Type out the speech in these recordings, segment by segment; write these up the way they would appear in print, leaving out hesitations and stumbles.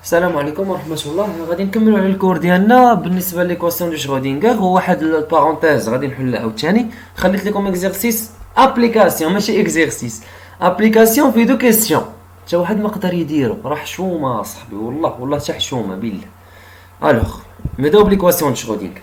السلام عليكم ورحمة الله. غادي نكملوا على الكور ديالنا بالنسبة ليكواسيون دو شرودينغر. وواحد البارونتيز غادي نحلها عاوتاني. خليت لكم اكزرسيس ابليكاسيون ماشي اكزرسيس، ابليكاسيون في دو كيسيون. حتى واحد ما قدر يديرو، راه حشومة اصاحبي، والله حتى حشومة بالله. الوغ نبداو بليكواسيون دو شرودينغر.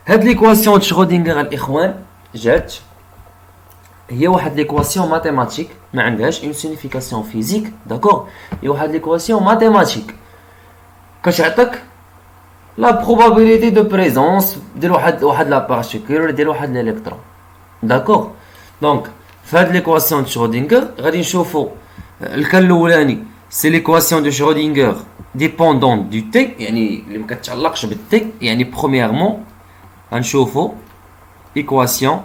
هاد ليكواسيون دو شرودينغر الاخوان جات هي واحد ليكواسيون ماتيماتيك، ما عندهاش اون سينيفيكاسيون فيزيك، داكور. هي واحد ليكواسيون ماتيماتيك كتعطيك لا بروبابيليتي دو بريزونس ديال واحد لا بارتيكول ولا ديال واحد الالكترون، داكور. دونك في هاد ليكواسيون دو شرودينغر غادي نشوفو الكان الاولاني سي ليكواسيون دو شرودينغر ديبوندون دو تي، يعني اللي مكتعلقش بالتي. يعني برومييرمون غنشوفو ايكواسيون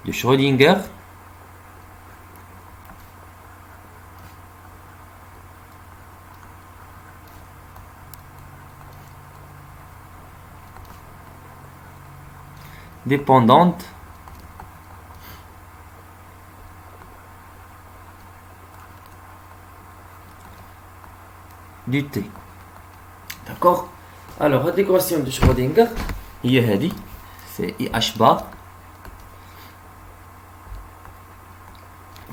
de Schrödinger dépendante du T. D'accord. Alors, cette équation de Schrödinger, c'est IH bar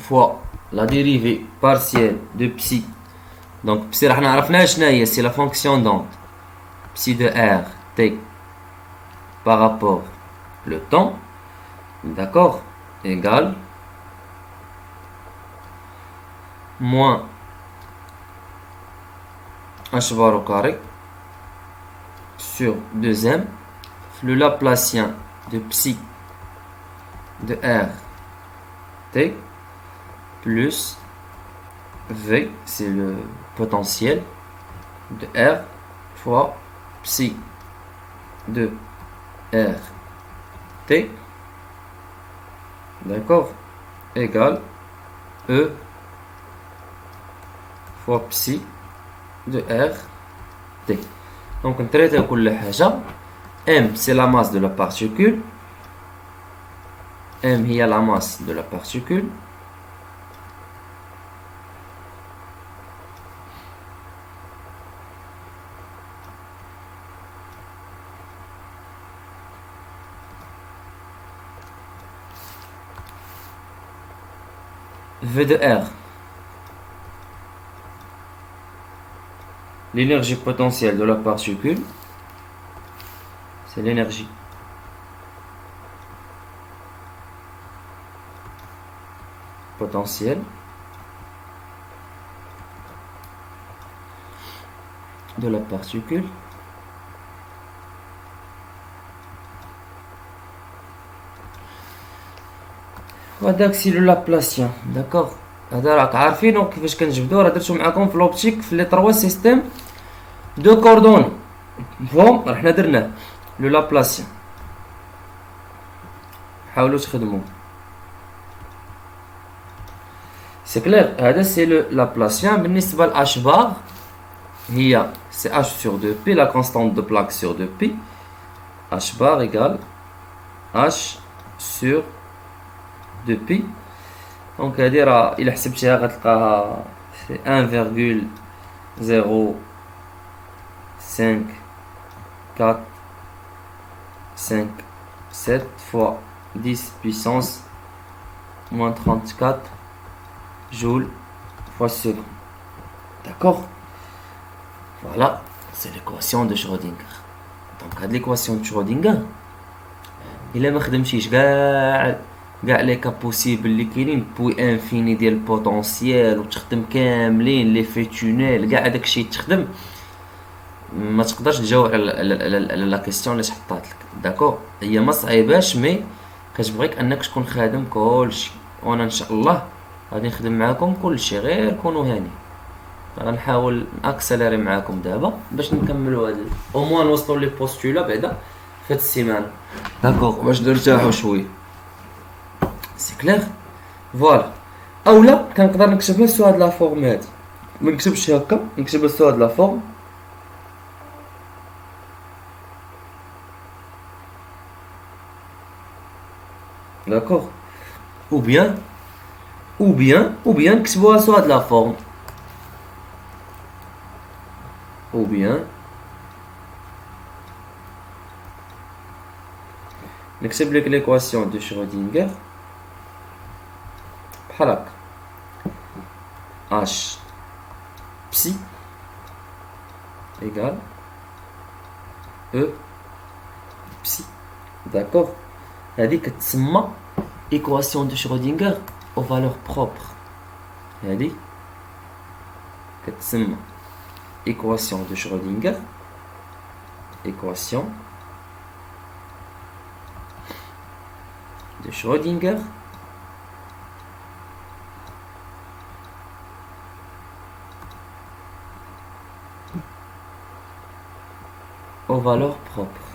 fois la dérivée partielle de psi. Donc psi راح نعرفنا شنو هي، c'est la fonction d'onde psi de r t par rapport le temps, d'accord, égale moins h bar au carré sur 2m le Laplacien de psi de r t plus V, c'est le potentiel de R fois psi de R T, d'accord, égale E fois psi de R T. Donc on traite كل حاجة. M c'est la masse de la particule, M هي la masse de la particule, V de R, l'énergie potentielle de la particule, c'est l'énergie potentielle de la particule وهداك سي لو لابلاسيان، داكوغ. هذا راك عارفينو كيفاش كنجبدو، راه درتو معاكم في لوبتيك في لي 3 سيستيم دو كوردون. فهم راه حنا درناه لو لابلاسيان، حاولوا تخدموه. سي كلير. هذا سي لو لابلاسيان. بالنسبه لاش بار هي سي h sur 2p، la constante de Planck sur 2p. h bar égale h sur 2p. دونك هادي راه الا حسبتيها غتلقاها في 1,05457 fois 10 puissance moins 34 joules fois seconde. D'accord. Voilà, c'est l'équation de Schrödinger. Donc هاد l'équation de Schrödinger الا ما خدمتيش كاع لي كا بوسيبل اللي كاينين بوي انفيني ديال البوتونسييل وتخدم كاملين لي في تونيل، كاع داكشي تخدم، ما تقدرش تجاوب على لا كيسيون اللي حطات لك، داكور. هي ما صعيباش مي كتبغيك انك تكون خادم كلشي، وانا ان شاء الله غادي نخدم معاكم كلشي، غير كونوا هاني. غنحاول ناكسليري معاكم دابا باش نكملوا هذا او موان نوصلوا لي بوستولا بعدا في هاد السيمانه، داكور، باش نرتاحوا شويه. سي كلير. فوالا. اولا كنقدر نكتبها سو هاد لا فورم هادي، ما نكتبش هكا، نكتبها سو هاد لا فورم. داكور. ou bien نكتبوها سو هاد لا فورم. ou bien نكتب لك l'équation de Schrödinger بحال هكا H psi égale E psi. D'accord? هذه كتسمى équation de Schrödinger aux valeurs propres. هذه كتسمى équation de Schrödinger équation de Schrödinger aux valeurs propres.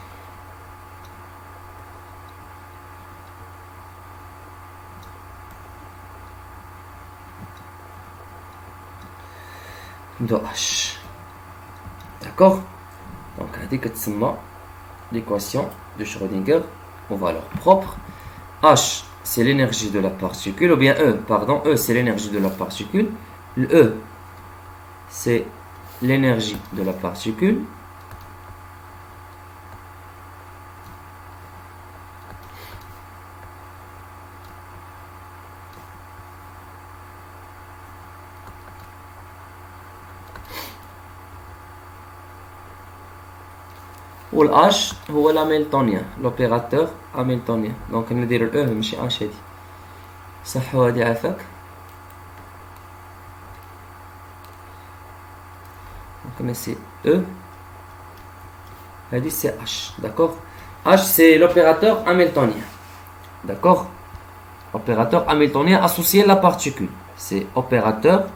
De H. D'accord? Donc, l'équation de Schrödinger aux valeurs propres. H, c'est l'énergie de la particule, ou bien E, c'est l'énergie de la particule. Le E, c'est l'énergie de la particule. Ou le H هو l'hamiltonien, l'opérateur hamiltonien. Donc ندير ال E ماشي H هادي. صحوا هادي عافاك. Donc c'est E. هادي c'est H, d'accord? H c'est l'opérateur hamiltonien. D'accord? Opérateur hamiltonien associé à la particule. C'est opérateur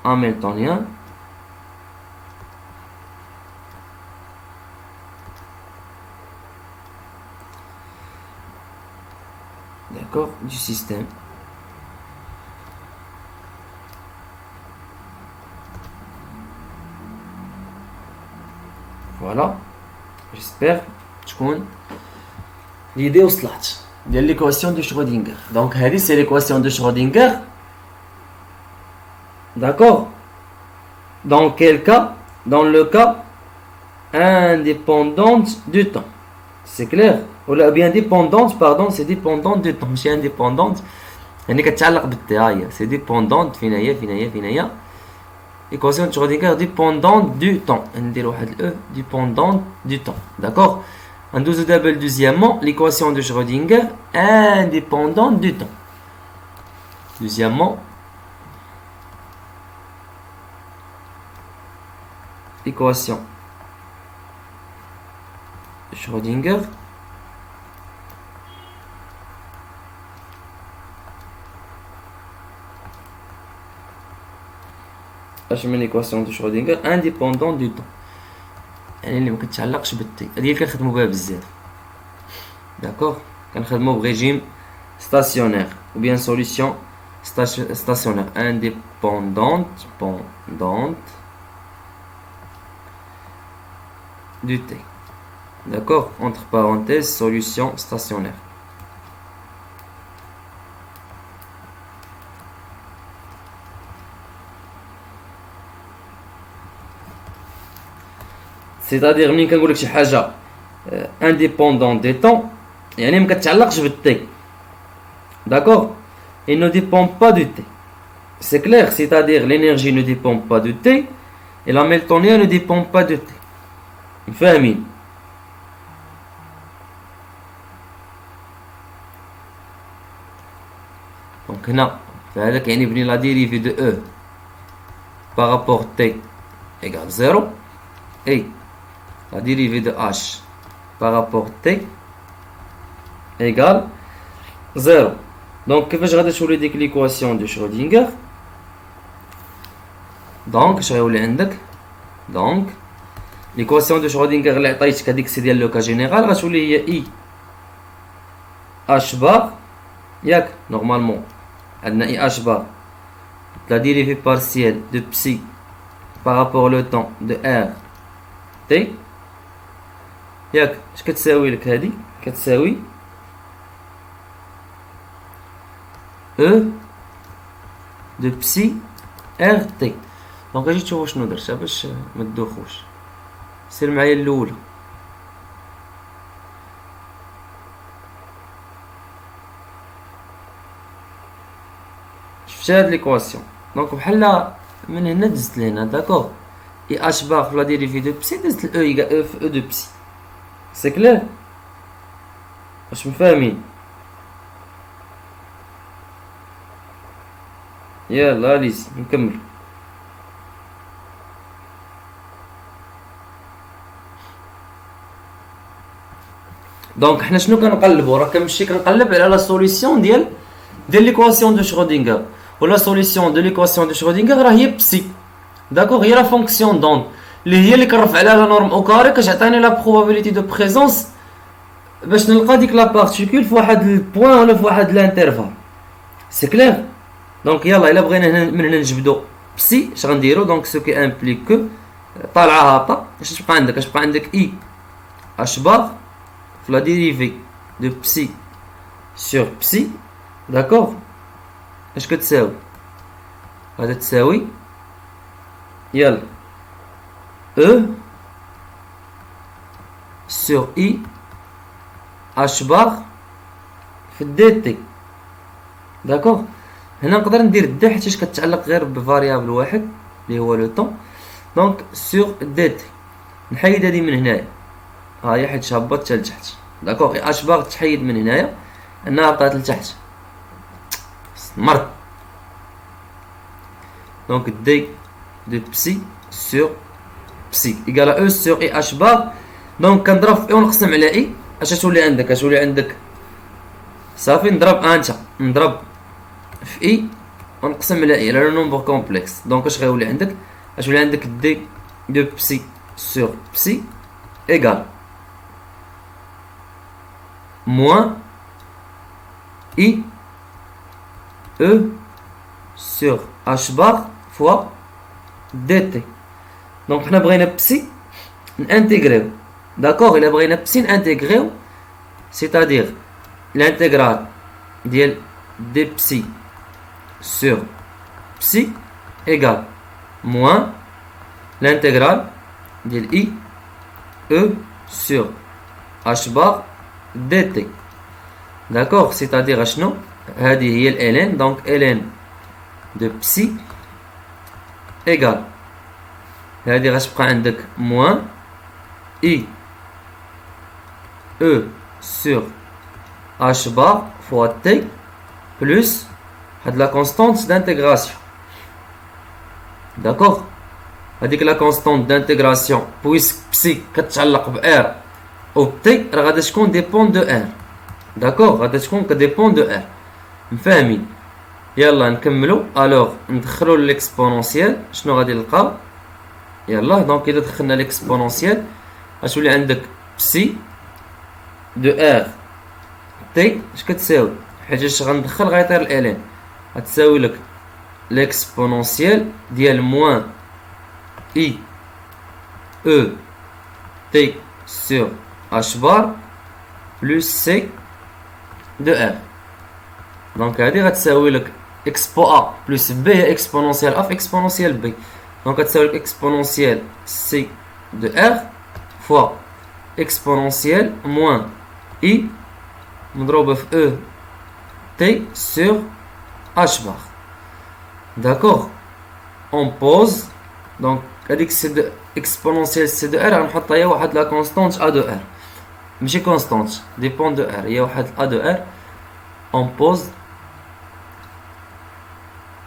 hamiltonien d'accord du système voilà j'espère تكون l'idée وصلت ديال l'équation de Schrödinger. Donc هذه c'est l'équation de Schrödinger. D'accord? Dans quel cas? Dans le cas indépendante du temps. C'est clair? Ou bien dépendante, pardon, c'est dépendante du temps. ماشي indépendante. يعني كتعلق بالتاية. C'est dépendante فين هي. Équation de Schrödinger dépendante du temps. ندير واحد ال E dépendante du temps. D'accord? ندوزو دابا deuxièmement l'équation de Schrödinger indépendante du temps. Deuxièmement l'équation de Schrödinger اش من l'équation de Schrödinger indépendante du temps يعني اللي ما كتعلقش بالتي. هذه اللي كنخدموا بها بزاف. داكوغ كنخدموا بريجيم ستاسيونير ou bien solution stationnaire indépendante du T. D'accord? Entre parenthèses, solution stationnaire. C'est-à-dire ملي كنقول لك شي حاجه indépendante des temps يعني ما كتعلقش بالتي. D'accord? Il ne dépend pas du T. C'est clair, c'est-à-dire l'énergie ne dépend pas du T et l'hamiltonien ne dépend pas du T. فاهمين؟ Donc هنا فهذا كيعني بلي la dérivée de E par rapport T égale 0 et la dérivée de H par rapport T égale 0. Donc كيفاش غادي تولي ديك l'équation de Schrödinger؟ Donc اش غيولي عندك؟ Donc l'équation de Schrödinger اللي عطيتك هذيك سي ديال لو كا جينيرال غتولي هي اي اش بار ياك نورمالمون عندنا اي اش بار لا ديريفي بارسيال دو بسي بارابور لو طون دو ار تي ياك اش كتساوي لك هذه كتساوي E de psi RT. دونك اجي تشوفوا شنو درت باش ما تدوخوش. سير معايا الاولى. شفت هاد ليكواسيون. دونك بحال من هنا دزت لهنا داكوغ. اي اش بار في لا ديريفي دو بسي دزت الاو يقال او في او دو بسي. سي كلير؟ واش مفاهمين؟ يلا ليزي نكمل. دونك حنا شنو كنقلبوا؟ راه كنمشي كنقلب على لا سوليسيون ديال ليكواسيون دو شرودينغر، ولا سوليسيون دو ليكواسيون دو شرودينغر راه هي بسي داكوغ. هي لا فونكسيون دونك اللي كنرفع عليها لا نورم او كاري كتعطيني لا بروبابيليتي دو بريزونس باش نلقى ديك لا بارتيكول في واحد البوان ولا في واحد لانترفال. سي كلير؟ دونك يلا الا بغينا هنا من هنا نجبدو بسي اش غنديرو؟ دونك سو كي امبليك كو طالعه هابطه اش تبقى عندك؟ اش تبقى عندك اي اش بار في لا ديريفي دو بسي سور بسي داكوغ. اش كتساوي؟ غادا تساوي يلا او سور اي اش بار في دي تي داكوغ. هنا نقدر ندير دي حيتاش كتعلق غير بفاريابل واحد اللي هو لو طون. دونك سور دي تي نحيد هادي من هنايا ها هي حيت هبطت حتى لتحت داكوغ. اش بار تحيد من هنايا انها هبطات لتحت مرض. دونك دي دو بسي سور بسي ايكال او سور اي اش بار. دونك كنضرب في اي ونقسم على اي اش تولي عندك؟ اش تولي عندك؟ صافي نضرب انت نضرب في اي ونقسم على اي على نومبر كومبلكس. دونك اش غيولي عندك؟ اش ولي عندك؟ دي دو بسي سور بسي ايكال موان اي او سور اش بار فوا دي تي. دونك حنا بغينا بسي نانتيغريو داكوغ. الا بغينا بسي نانتيغريو سيتادير l'intégral ديال دي بسي sur psi égale moins l'intégrale ديال I E sur H bar dt. D'accord? C'est-à-dire اشنو؟ هذه هي ln. donc ln de psi égale هذه غتبقى عندك moins I E sur H bar fois t plus la constante d'intégration. D'accord? هذيك la constante d'intégration puisque psi كتعلق ب r و t راه غادا تكون dépend de r. d'accord غادا تكون كديبون دو r. مفاهمين؟ يلا نكملو. الوغ ندخلو ليكسبونونسيال. شنو غادي نلقاو؟ يلا دونك اذا دخلنا ليكسبونونسيال غتولي عندك بسي دو ار تي اش كتساوي؟ حيت غندخل غيطير الالين غتساوي لك ليكسبونونسيال ديال موان اي او تي سور اش بار بلس سي دو ار. دونك هادي غتساوي لك اكسبو ا بلس بي هي اكسبونونسيال ا في اكسبونونسيال بي. دونك غتساوي لك اكسبونونسيال سي دو ار فوا اكسبونونسيال موان اي مضروبه في او تي سور اش بار. داكوغ اون بوز. دونك هاديك سي دو اكسبونونسيال سي دو ار غنحطها هي واحد لا كونستانت ا دو ار ماشي كونستانت ديبون دو ار هي واحد ا دو ار. اون بوز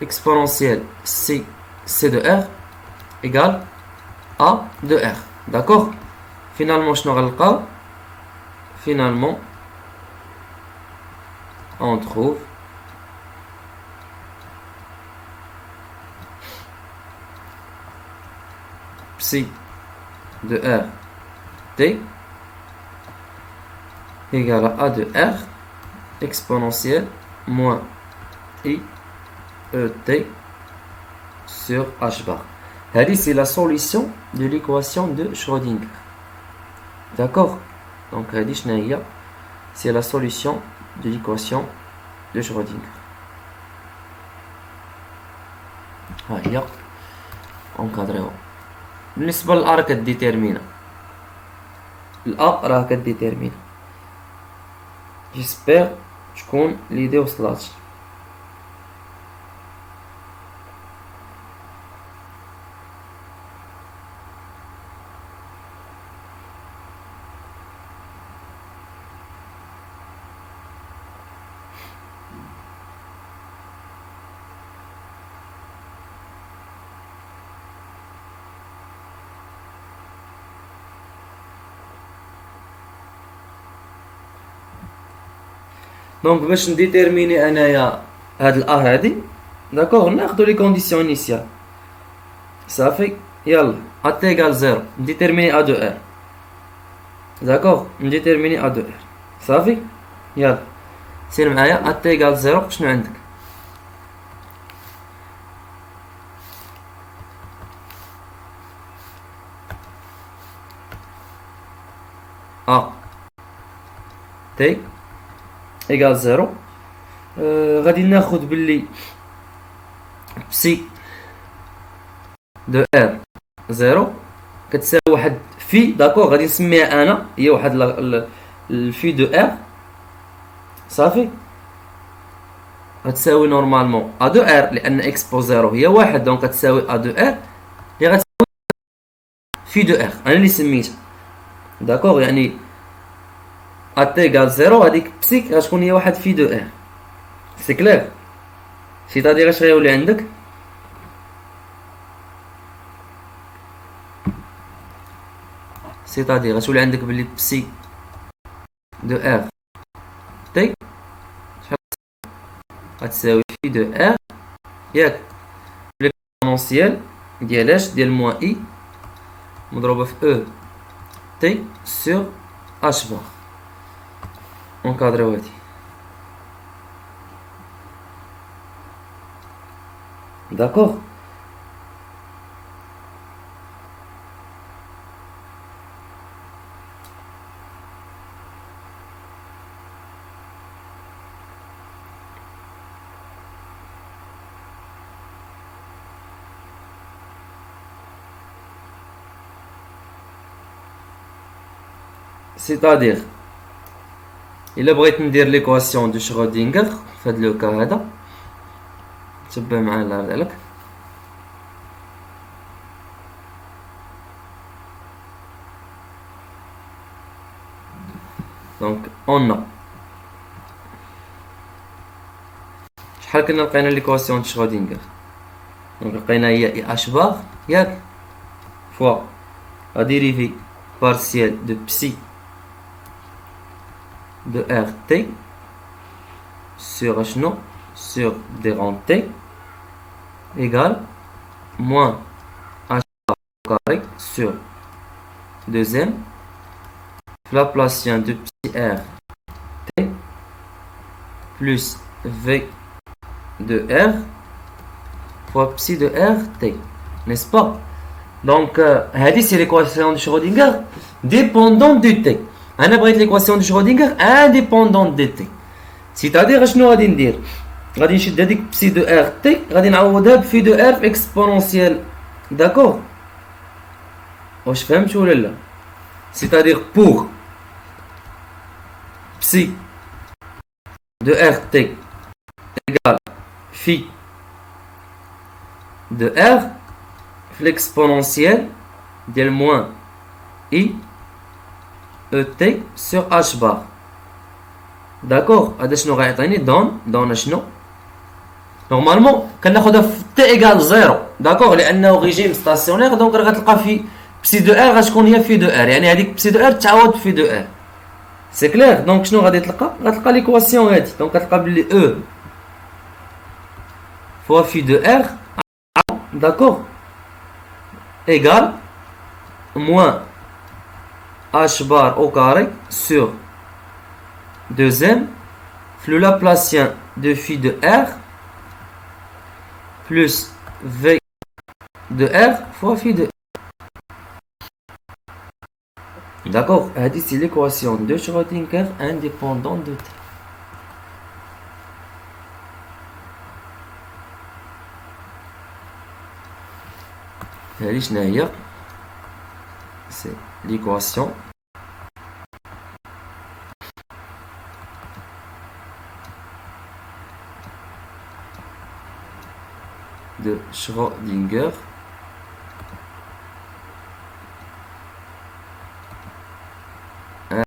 exponentielle c de r égale a de r. D'accord? Finalement, je n'aurai le cas. Finalement, on trouve psi de r t égale à a de r exponentielle moins i ET sur H bar. C'est la solution de l'équation de Schrödinger. D'accord? Donc, c'est la solution de l'équation de Schrödinger. ها هي اونكادريو. بالنسبة للأ راه كديتيرمينا، الأ راه كديتيرمينا. جيسبيغ تكون ليدي وصلات. دونك باش نديتيرميني انايا هاد الأ هادي، داكوغ، ناخدو لي كونديسيون انيسيال. صافي، يلا أ تيغال زيرو، نديتيرميني أ دو ار. داكوغ، نديتيرميني أ دو ار. صافي، يلا سير معايا. أ تيغال زيرو، شنو عندك؟ أ تي إيكال زيرو. غادي ناخد بلي بسي دو ار زيرو كتساوي واحد في، داكوغ، غادي نسميها انا هي واحد الفي دو ار. صافي، غتساوي نورمالمون ا دو ار لان اكس بو زيرو هي واحد، دونك غتساوي ا دو ار اللي غتساوي في دو ار انا اللي سميتها. داكوغ، يعني ا تيغال زيرو هذيك بسيك غتكون هي واحد في دو ار. سي كلير؟ سيتادير اش غيولي عندك؟ سيتادير غتولي عندك بلي بسي دو ار تي غتساوي في دو ار، ياك، ليكسبونونسيال ديال اش؟ ديال موان اي مضروبة في او تي سور اش بار. اونكادريو هادي. داكوغ، سيتادير الا بغيت ندير ليكواسيون دو شرودينغر في هاد لو كا هذا، تبع معايا الله يرضي عليك. دونك اون شحال كنا لقينا ليكواسيون دو شرودينغر؟ دونك لقينا هي اي اش بار، ياك، فوا لا ديريفي بارسيال دو بسي de RT sur H sur D rond T égale moins H au carré sur deuxième Laplacien de psi R T plus V de R fois psi de R T, n'est-ce pas? Donc, c'est l'équation de Schrödinger dépendante de T. انا بغيت ليكواسيون دو شرودينغر انديبوندون دي تي، سيتادير شنو غادي ندير؟ غادي نشد هذيك بسي دو ار تي غادي نعوضها بفي دو ار في اكسبونونسيال. داكوغ، واش فهمت ولا لا؟ سيتادير بوغ بسي دو ار تي ايكال في دو ار في الاكسبونونسيال ديال موان اي ET sur H bar. D'accord? هذا شنو غيعطيني؟ دون شنو؟ نورمالمون كناخدها في T égale 0. داكوغ، لانه ريجيم ستاسيونير، دونك راه غتلقى في بسي دو ار غتكون هي في دو ار، يعني هذيك بسي دو ار تعاود في دو ار. سي كلير؟ دونك شنو غادي تلقى؟ غتلقى ليكواسيون هادي، دونك غتلقى بلي او فوا في دو ار، داكوغ، ايكال موان H bar au carré sur deuxième le Laplacien de phi de R plus V de R fois phi de R. D'accord? C'est l'équation de Schrödinger indépendante de T. c'est l'équation de Schrödinger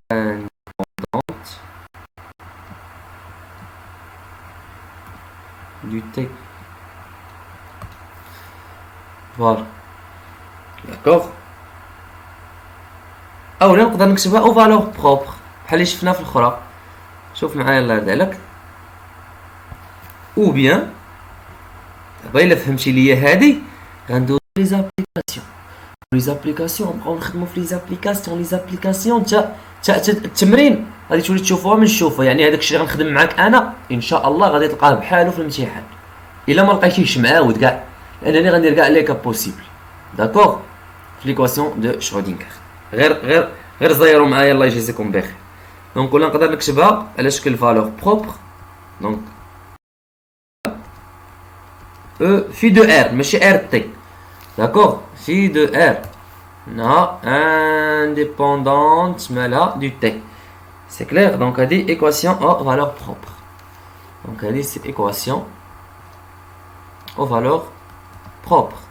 indépendante du T. Voilà. D'accord. اولا نقدر نكتبها او فالور بروبر بحال اللي شفنا في الاخرى. شوف معايا الله يرضي عليك. او بيان دابا الا فهمتي ليا هادي غندوز لي زابليكاسيون نبقاو نخدمو في لي زابليكاسيون تا التمرين غادي تولي تشوفوها من الشوفه. يعني هذاك الشيء اللي غنخدم معاك انا ان شاء الله غادي تلقاه بحالو في الامتحان الا ما لقيتيهش معاود كاع، لانني غندير كاع لي كا بوسيبل. داكوغ في ليكواسيون دو شرودينغر. غير زيرو معايا الله يجازيكم بخير. دونك ولا نقدر نكتبها على شكل فالور بروبر. دونك E phi de R ماشي RT. D'accord, phi de R na indépendante مالها du T. C'est clair. Donc هذه équation aux valeurs propres. Donc هذه c'est équation aux valeurs propres.